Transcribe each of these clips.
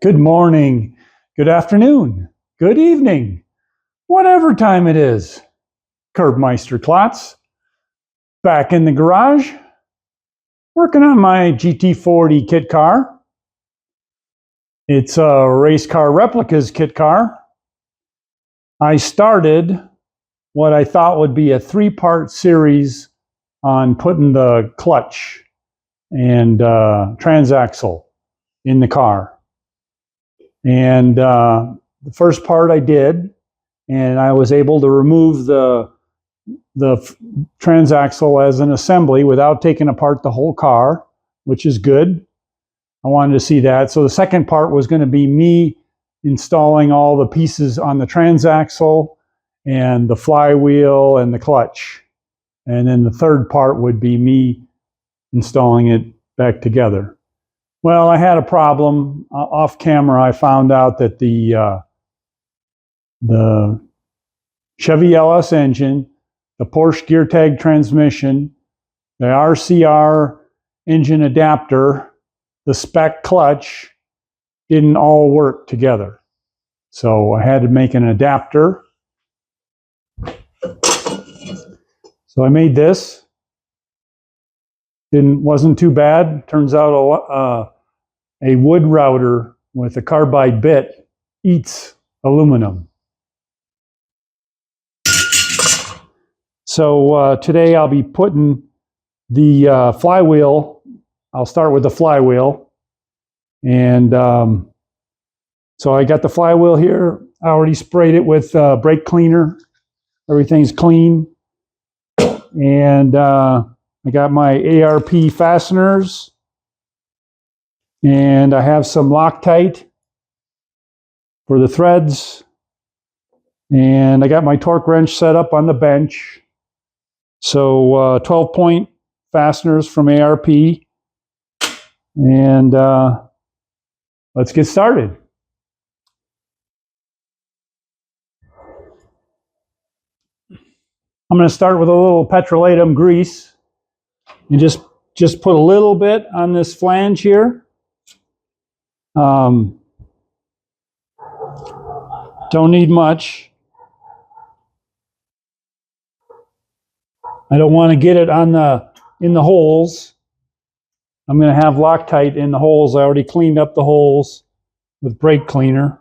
Good morning, good afternoon, good evening, whatever time it is. Curbmeister Klotz, back in the garage, working on my GT40 kit car. It's a race car replicas kit car. I started what I thought would be a three-part series on putting the clutch and transaxle in the car. And the first part I did, and I was able to remove the transaxle as an assembly without taking apart the whole car, which is good. I wanted to see that. So the second part was going to be me installing all the pieces on the transaxle and the flywheel and the clutch. And then the third part would be me installing it back together. Well, I had a problem. Off camera, I found out that the Chevy LS engine, the Porsche gear tag transmission, the RCR engine adapter, the spec clutch didn't all work together. So I had to make an adapter. So I made this. Wasn't too bad. Turns out a wood router with a carbide bit eats aluminum. So today I'll be putting the flywheel. I'll start with the flywheel. And so I got the flywheel here. I already sprayed it with brake cleaner. Everything's clean. And I got my ARP fasteners. And I have some Loctite for the threads. And I got my torque wrench set up on the bench. So 12-point fasteners from ARP. And let's get started. I'm going to start with a little petrolatum grease. And just put a little bit on this flange here. Don't need much. I don't want to get it on in the holes. I'm going to have Loctite in the holes. I already cleaned up the holes with brake cleaner.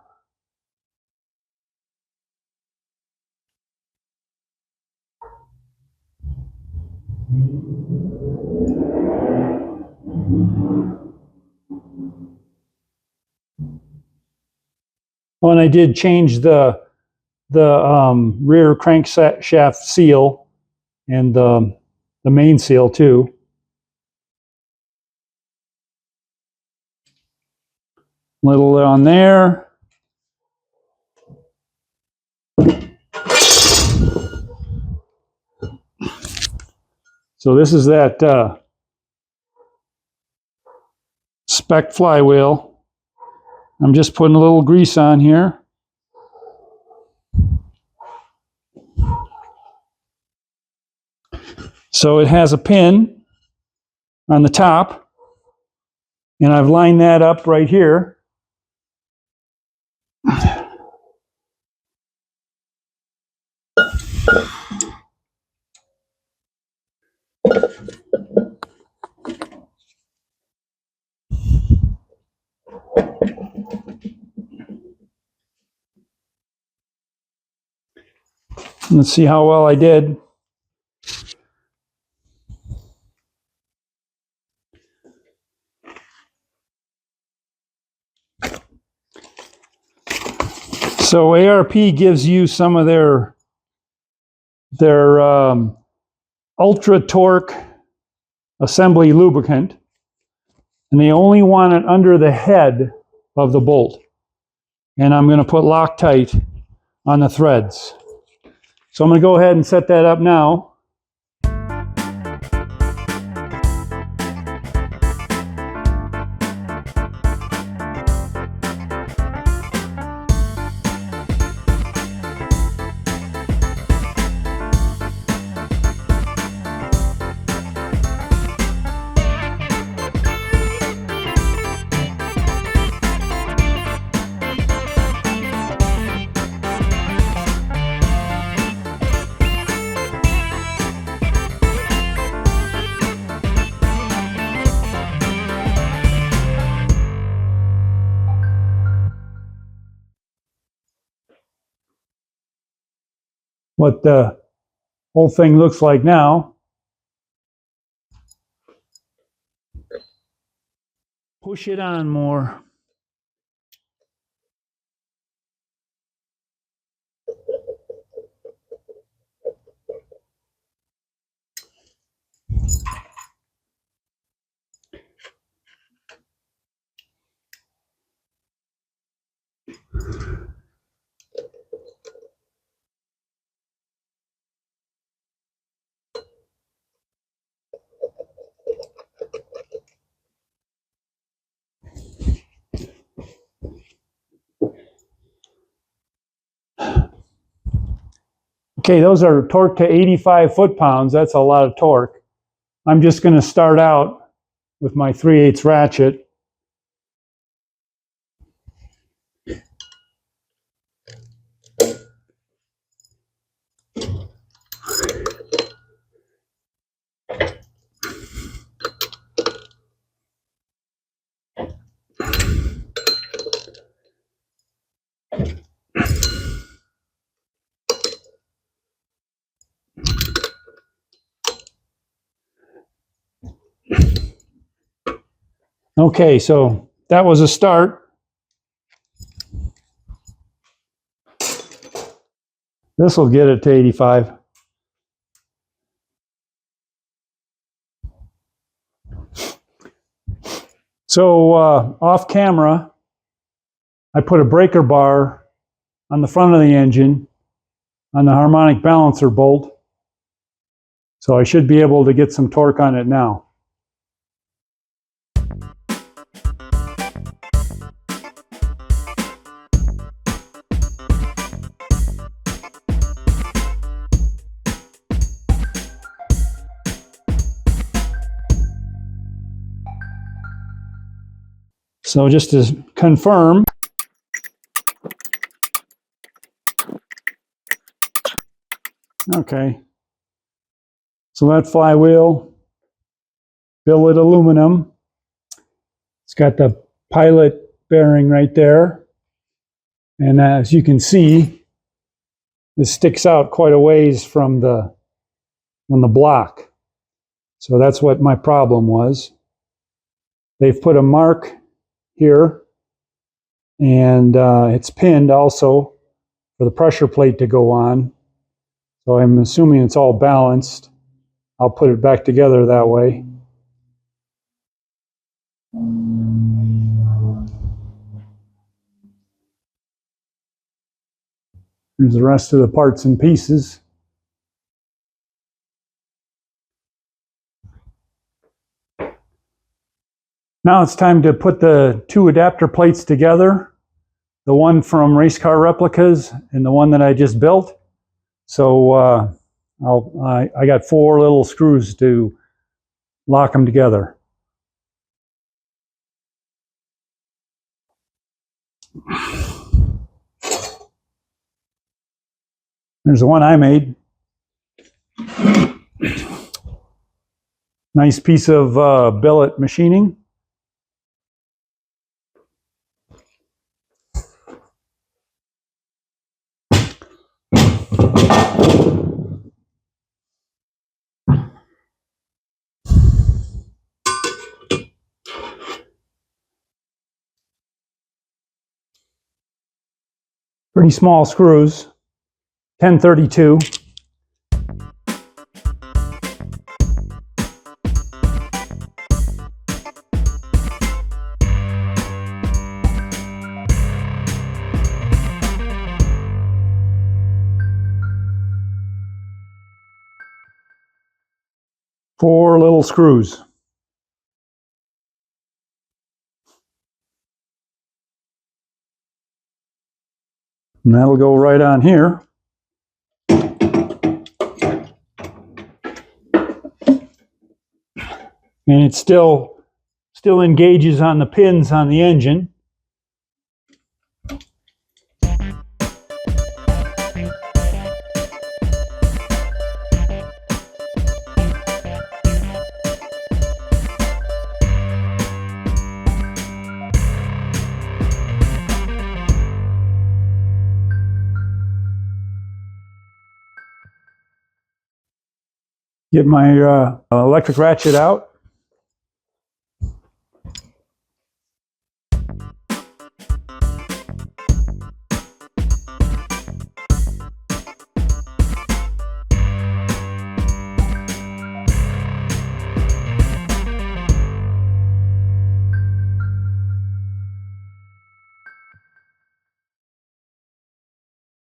Oh, and I did change the rear crankshaft seal and the main seal too. Little on there. So this is that spec flywheel. I'm just putting a little grease on here. So it has a pin on the top, and I've lined that up right here. Let's see how well I did. So ARP gives you some of their ultra torque assembly lubricant, and they only want it under the head of the bolt. And I'm going to put Loctite on the threads. So I'm going to go ahead and set that up now. what the whole thing looks like now. Push it on more. Okay, those are torque to 85 foot-pounds. That's a lot of torque. I'm just going to start out with my 3/8 ratchet. Okay, so that was a start. This will get it to 85. So off camera, I put a breaker bar on the front of the engine on the harmonic balancer bolt. So I should be able to get some torque on it now. So just to confirm, okay, so that flywheel, billet aluminum, it's got the pilot bearing right there, and as you can see, this sticks out quite a ways from the block. So that's what my problem was. They've put a mark here, and it's pinned also for the pressure plate to go on. So I'm assuming it's all balanced. I'll put it back together that way. There's the rest of the parts and pieces. Now it's time to put the two adapter plates together, the one from Race Car Replicas and the one that I just built. So I got 4 little screws to lock them together. There's the one I made. Nice piece of billet machining. Pretty small screws, 1032. Four little screws. And that'll go right on here. And it still engages on the pins on the engine. Get my electric ratchet out.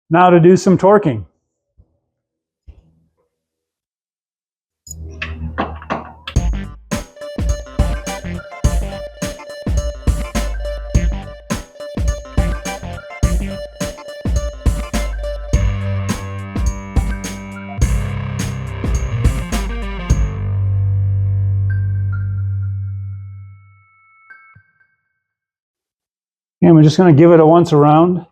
Now to do some torquing. And we're just going to give it a once around.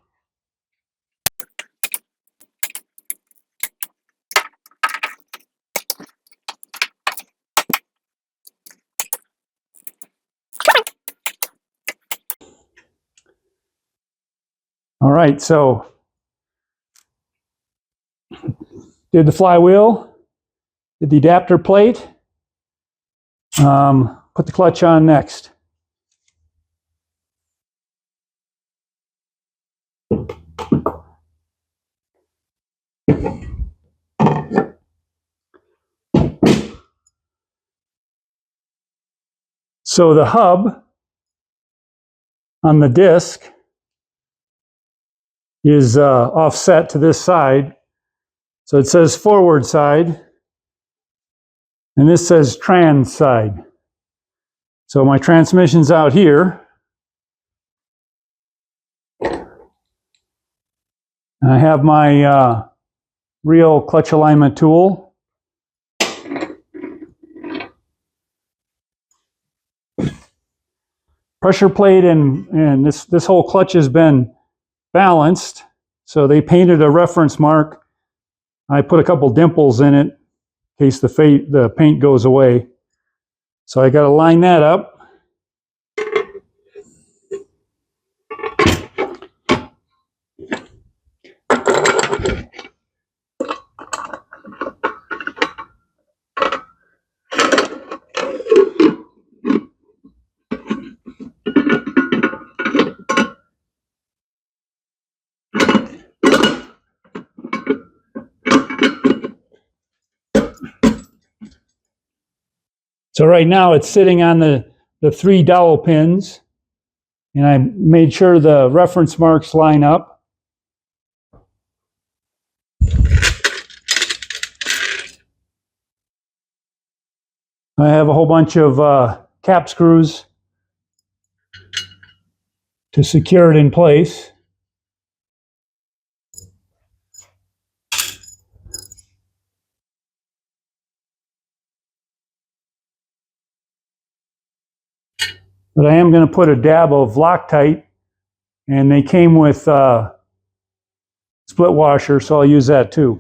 All right, so did the flywheel, did the adapter plate, put the clutch on next. So the hub on the disc is offset to this side. So it says forward side, and this says trans side. So my transmission's out here. I have my real clutch alignment tool. Pressure plate and this whole clutch has been balanced. So they painted a reference mark. I put a couple dimples in it in case the paint goes away. So I got to line that up. So right now it's sitting on the 3 dowel pins, and I made sure the reference marks line up. I have a whole bunch of cap screws to secure it in place. But I am going to put a dab of Loctite, and they came with split washer, so I'll use that too.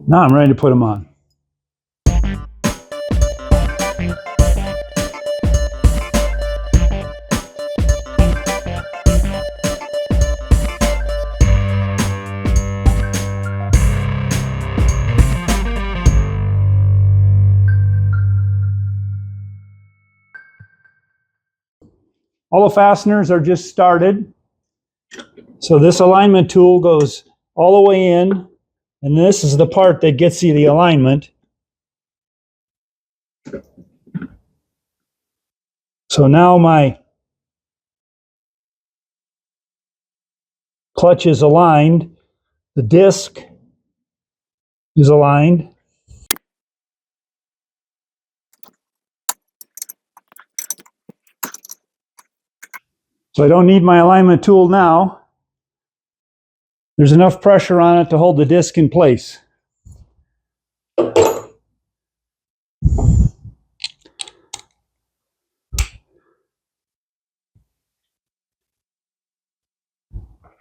Now I'm ready to put them on. All the fasteners are just started. So this alignment tool goes all the way in, and this is the part that gets you the alignment. So now my clutch is aligned, the disc is aligned. So I don't need my alignment tool now. There's enough pressure on it to hold the disc in place.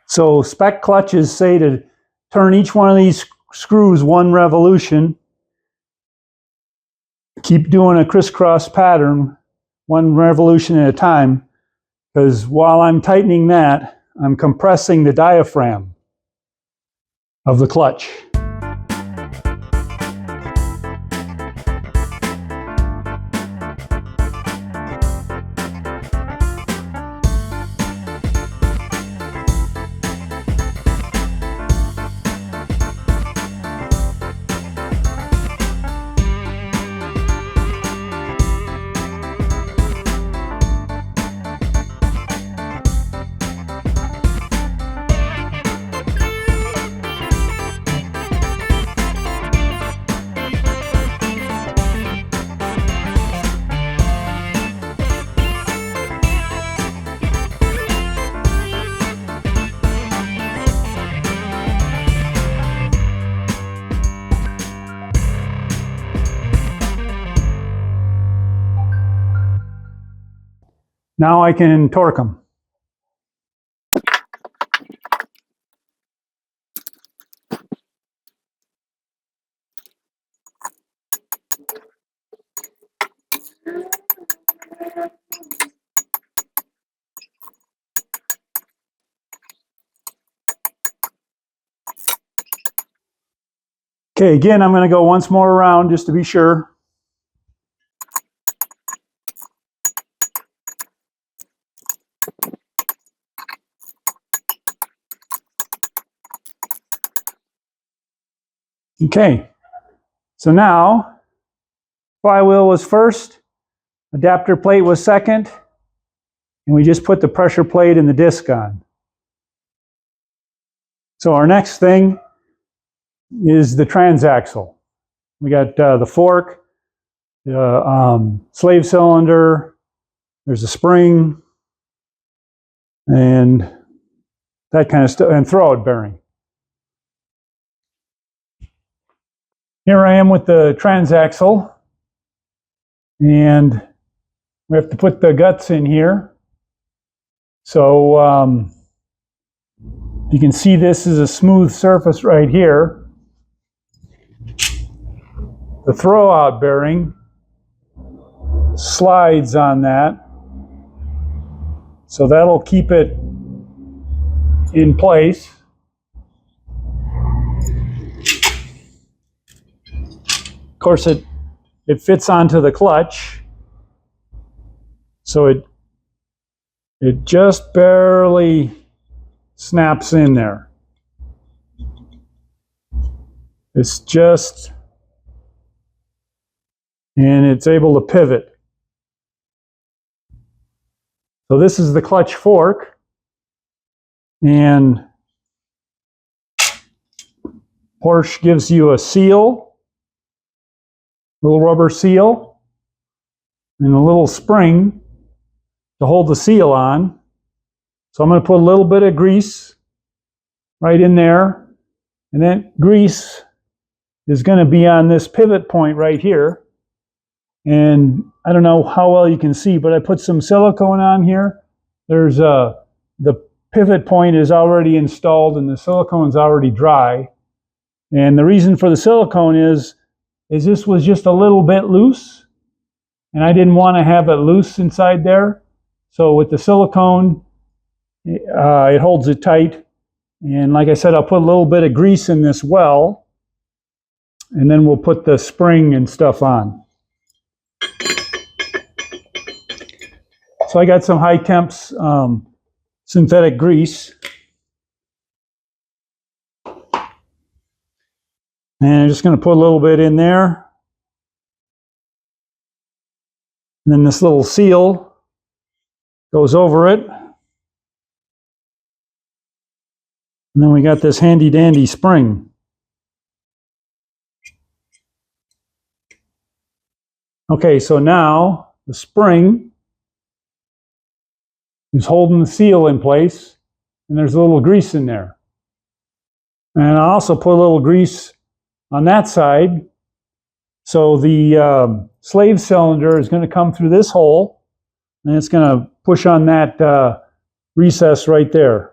So spec clutches say to turn each one of these screws one revolution. Keep doing a crisscross pattern, one revolution at a time, because while I'm tightening that, I'm compressing the diaphragm of the clutch. Now I can torque them. Okay, again, I'm going to go once more around just to be sure. Okay, so now flywheel was first, adapter plate was second, and we just put the pressure plate and the disc on. So our next thing is the transaxle. We got the fork, the slave cylinder, there's a spring, and that kind of stuff, and throwout bearing. Here I am with the transaxle, and we have to put the guts in here. So you can see this is a smooth surface right here. The throwout bearing slides on that, so that'll keep it in place. Of course, it fits onto the clutch, so it just barely snaps in there. It's just, and it's able to pivot. So this is the clutch fork, and Porsche gives you a seal, little rubber seal, and a little spring to hold the seal on. So I'm going to put a little bit of grease right in there, and that grease is going to be on this pivot point right here. And I don't know how well you can see, but I put some silicone on here. There's the pivot point is already installed and the silicone is already dry. And the reason for the silicone is this was just a little bit loose, and I didn't want to have it loose inside there. So with the silicone, it holds it tight. And like I said, I'll put a little bit of grease in this well, and then we'll put the spring and stuff on. So I got some high temps synthetic grease. And I'm just going to put a little bit in there. And then this little seal goes over it. And then we got this handy dandy spring. Okay, so now the spring is holding the seal in place, and there's a little grease in there. And I also put a little grease on that side. So the slave cylinder is going to come through this hole, and it's going to push on that recess right there.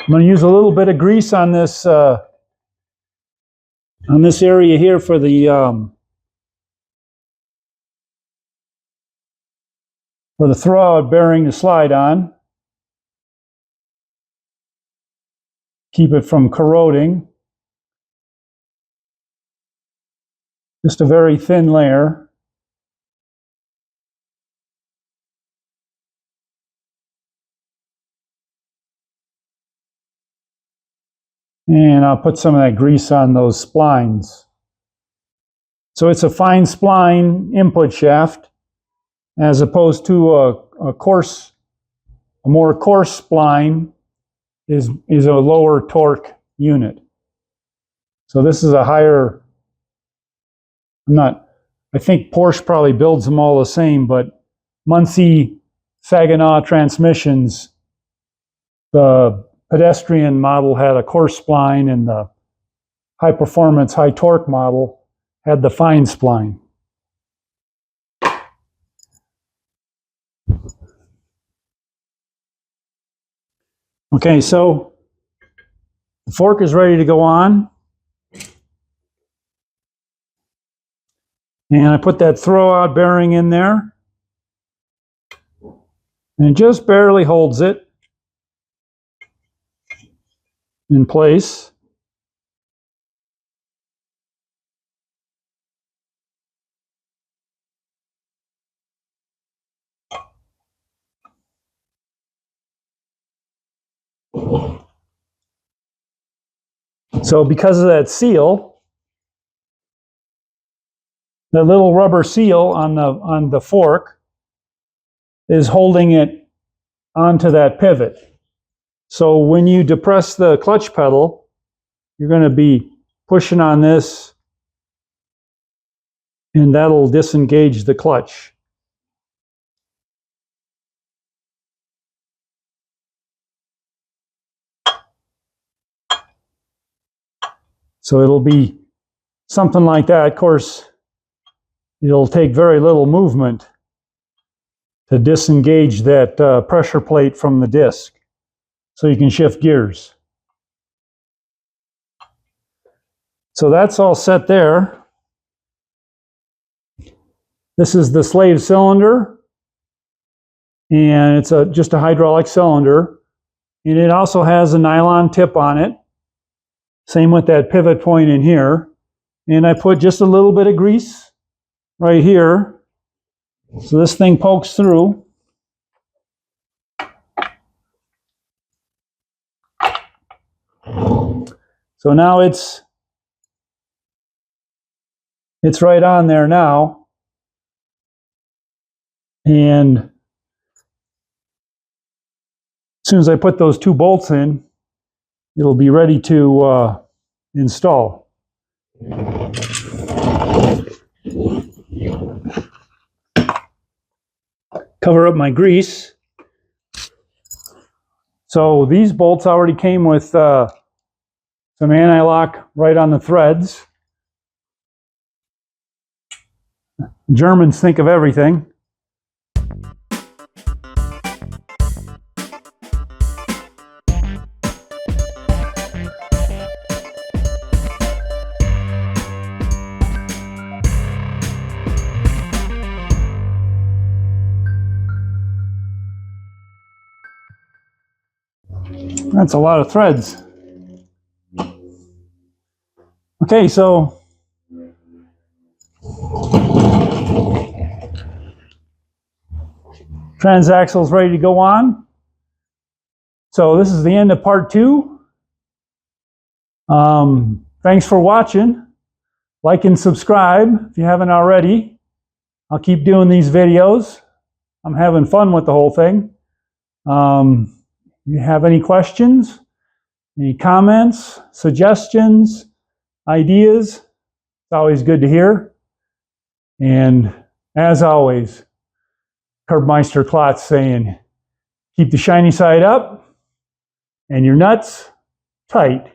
I'm going to use a little bit of grease on this area here for the throwout bearing to slide on. Keep it from corroding. Just a very thin layer. And I'll put some of that grease on those splines. So it's a fine spline input shaft as opposed to a more coarse spline is a lower torque unit. So this is a higher, I think Porsche probably builds them all the same, but Muncie Saginaw transmissions, the pedestrian model had a coarse spline and the high performance, high torque model had the fine spline. Okay, so the fork is ready to go on. And I put that throwout bearing in there. And it just barely holds it in place. So because of that seal, the little rubber seal on the fork is holding it onto that pivot. So when you depress the clutch pedal, you're going to be pushing on this, and that'll disengage the clutch. So it'll be something like that. Of course, it'll take very little movement to disengage that pressure plate from the disc, so you can shift gears. So that's all set there. This is the slave cylinder, and it's just a hydraulic cylinder, and it also has a nylon tip on it. Same with that pivot point in here. And I put just a little bit of grease right here, so this thing pokes through. So now it's right on there now. And as soon as I put those two bolts in, it'll be ready to install. Cover up my grease. So these bolts already came with some anti-lock right on the threads. Germans think of everything. That's a lot of threads. Okay, so Transaxle is ready to go on. So this is the end of part 2. Thanks for watching. Like and subscribe if you haven't already. I'll keep doing these videos. I'm having fun with the whole thing. If you have any questions, any comments, suggestions, ideas, it's always good to hear. And as always, Curbmeister Klotz saying, keep the shiny side up and your nuts tight.